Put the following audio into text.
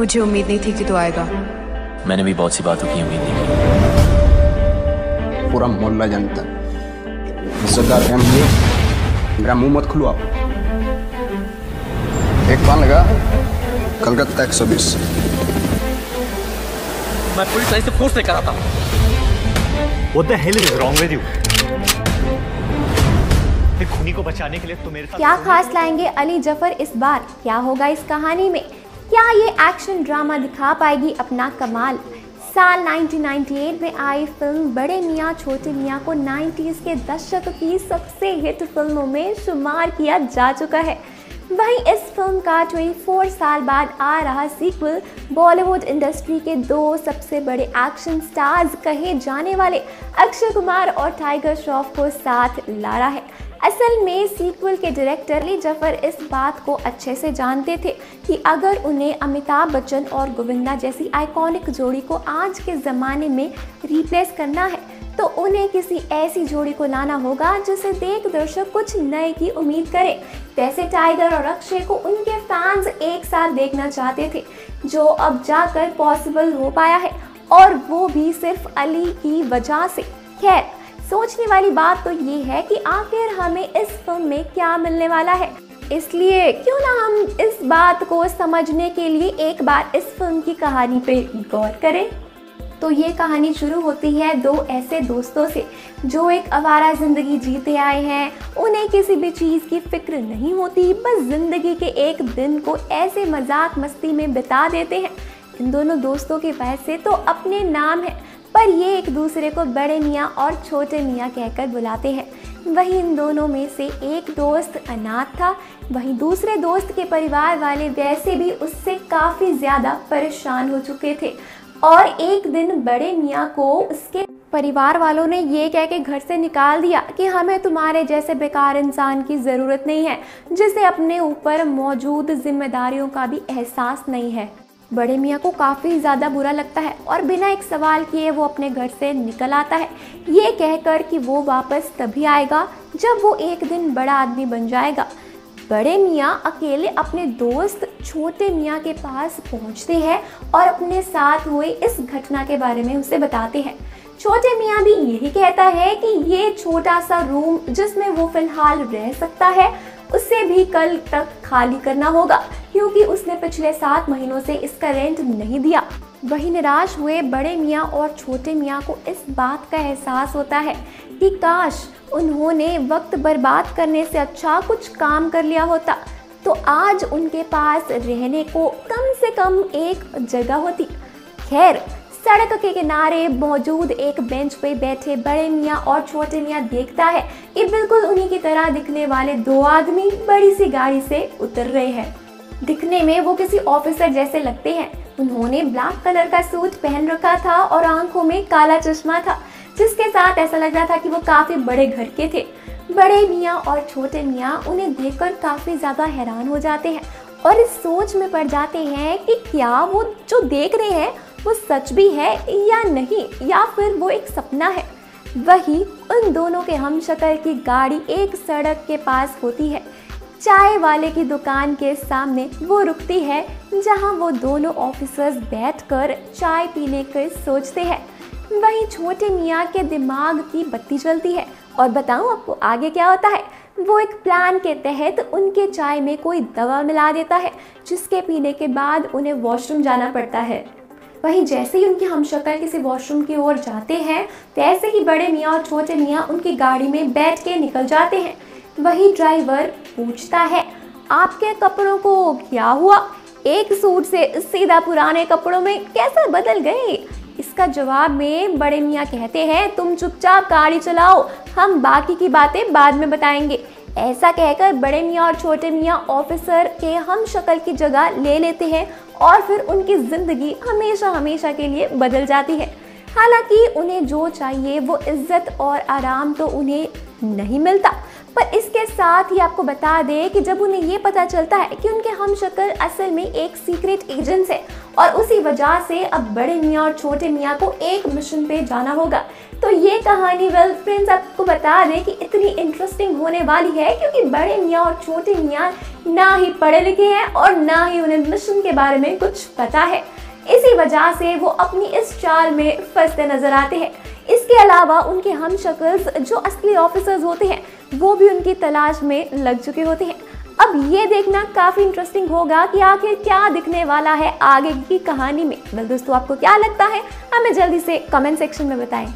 मुझे उम्मीद नहीं थी कि तू आएगा। मैंने भी बहुत सी बातों की उम्मीद नहीं की। पूरा मोहल्ला जानता है। इज्जतदार फैमिली, मेरा मुंह मत खुलवाओ। एक पान लगा, कलकत्ता 120। मैं पुलिस लाइन से फोर्स लेकर आता हूँ। What the hell is wrong with you? खूनी को बचाने के लिए तो मेरे साथ क्या खास लाएंगे अली जफर इस बार? क्या होगा इस कहानी में? क्या ये एक्शन ड्रामा दिखा पाएगी अपना कमाल? साल 1998 में आई फिल्म बड़े मियाँ छोटे मियाँ को 90s के दशक की सबसे हिट फिल्मों में शुमार किया जा चुका है। वहीं इस फिल्म का 24 साल बाद आ रहा सीक्वल बॉलीवुड इंडस्ट्री के दो सबसे बड़े एक्शन स्टार्स कहे जाने वाले अक्षय कुमार और टाइगर श्रॉफ को साथ ला रहा है। असल में सीक्वल के डायरेक्टर अली जफर इस बात को अच्छे से जानते थे कि अगर उन्हें अमिताभ बच्चन और गोविंदा जैसी आइकॉनिक जोड़ी को आज के ज़माने में रिप्लेस करना है तो उन्हें किसी ऐसी जोड़ी को लाना होगा जिसे देख दर्शक कुछ नए की उम्मीद करे। वैसे टाइगर और अक्षय को उनके फैंस एक साथ देखना चाहते थे, जो अब जाकर पॉसिबल हो पाया है, और वो भी सिर्फ अली की वजह से। खैर, सोचने वाली बात तो ये है कि आखिर हमें इस फिल्म में क्या मिलने वाला है। इसलिए क्यों ना हम इस बात को समझने के लिए एक बार इस फिल्म की कहानी पे गौर करें। तो ये कहानी शुरू होती है दो ऐसे दोस्तों से जो एक आवारा ज़िंदगी जीते आए हैं। उन्हें किसी भी चीज़ की फिक्र नहीं होती, बस ज़िंदगी के एक दिन को ऐसे मजाक मस्ती में बिता देते हैं। इन दोनों दोस्तों के वैसे तो अपने नाम है, पर ये एक दूसरे को बड़े मियाँ और छोटे मियाँ कहकर बुलाते हैं। वहीं इन दोनों में से एक दोस्त अनाथ था, वहीं दूसरे दोस्त के परिवार वाले वैसे भी उससे काफ़ी ज़्यादा परेशान हो चुके थे। और एक दिन बड़े मियाँ को उसके परिवार वालों ने ये कह के घर से निकाल दिया कि हमें तुम्हारे जैसे बेकार इंसान की ज़रूरत नहीं है, जिसे अपने ऊपर मौजूद जिम्मेदारियों का भी एहसास नहीं है। बड़े मियाँ को काफ़ी ज़्यादा बुरा लगता है और बिना एक सवाल किए वो अपने घर से निकल आता है, ये कहकर कि वो वापस तभी आएगा जब वो एक दिन बड़ा आदमी बन जाएगा। बड़े मियाँ अकेले अपने दोस्त छोटे मियाँ के पास पहुँचते हैं और अपने साथ हुए इस घटना के बारे में उसे बताते हैं। छोटे मियाँ भी यही कहता है कि ये छोटा सा रूम जिसमें वो फिलहाल रह सकता है उसे भी कल तक खाली करना होगा, क्योंकि उसने पिछले 7 महीनों से इसका रेंट नहीं दिया। वही निराश हुए बड़े मियाँ और छोटे मियाँ को इस बात का एहसास होता है कि काश उन्होंने वक्त बर्बाद करने से अच्छा कुछ काम कर लिया होता तो आज उनके पास रहने को कम से कम एक जगह होती। खैर, सड़क के किनारे मौजूद एक बेंच पे बैठे बड़े मियाँ और छोटे मियाँ देखता है कि बिल्कुल उन्हीं की तरह दिखने वाले दो आदमी बड़ी सी गाड़ी से उतर रहे हैं। दिखने में वो किसी ऑफिसर जैसे लगते हैं। उन्होंने ब्लैक कलर का सूट पहन रखा था और आंखों में काला चश्मा था, जिसके साथ ऐसा लग रहा था कि वो काफी बड़े घर के थे। बड़े मियाँ और छोटे मियाँ उन्हें देखकर काफी ज्यादा हैरान हो जाते हैं और इस सोच में पड़ जाते हैं कि क्या वो जो देख रहे हैं वो सच भी है या नहीं, या फिर वो एक सपना है। वही उन दोनों के हमशक्ल की गाड़ी एक सड़क के पास होती है। चाय वाले की दुकान के सामने वो रुकती है, जहां वो दोनों ऑफिसर्स बैठकर चाय पीने के सोचते हैं। वहीं छोटे मियाँ के दिमाग की बत्ती जलती है और बताऊं आपको आगे क्या होता है। वो एक प्लान के तहत उनके चाय में कोई दवा मिला देता है, जिसके पीने के बाद उन्हें वॉशरूम जाना पड़ता है। वहीं जैसे ही उनके हमशक्ल किसी वॉशरूम की ओर जाते हैं, वैसे ही बड़े मियाँ और छोटे मियाँ उनकी गाड़ी में बैठ के निकल जाते हैं। वही ड्राइवर पूछता है, आपके कपड़ों को क्या हुआ? एक सूट से सीधा पुराने कपड़ों में कैसे बदल गए? इसका जवाब में बड़े मियाँ कहते हैं, तुम चुपचाप गाड़ी चलाओ, हम बाकी की बातें बाद में बताएंगे। ऐसा कहकर बड़े मियाँ और छोटे मियाँ ऑफिसर के हमशक्ल की जगह ले लेते हैं और फिर उनकी ज़िंदगी हमेशा हमेशा के लिए बदल जाती है। हालांकि उन्हें जो चाहिए वो इज्जत और आराम तो उन्हें नहीं मिलता, पर इसके साथ ही आपको बता दें कि जब उन्हें ये पता चलता है कि उनके हमशक्ल असल में एक सीक्रेट एजेंट है और उसी वजह से अब बड़े मियाँ और छोटे मियाँ को एक मिशन पे जाना होगा, तो ये कहानी वेल फ्रेंड्स आपको बता दें कि इतनी इंटरेस्टिंग होने वाली है क्योंकि बड़े मियाँ और छोटे मियाँ ना ही पढ़े लिखे हैं और ना ही उन्हें मिशन के बारे में कुछ पता है। इसी वजह से वो अपनी इस चाल में फंसते नजर आते हैं। इसके अलावा उनके हमशक्ल्स जो असली ऑफिसर्स होते हैं वो भी उनकी तलाश में लग चुके होते हैं। अब ये देखना काफ़ी इंटरेस्टिंग होगा कि आखिर क्या दिखने वाला है आगे की कहानी में। वेल दोस्तों, आपको क्या लगता है हमें जल्दी से कमेंट सेक्शन में बताएं।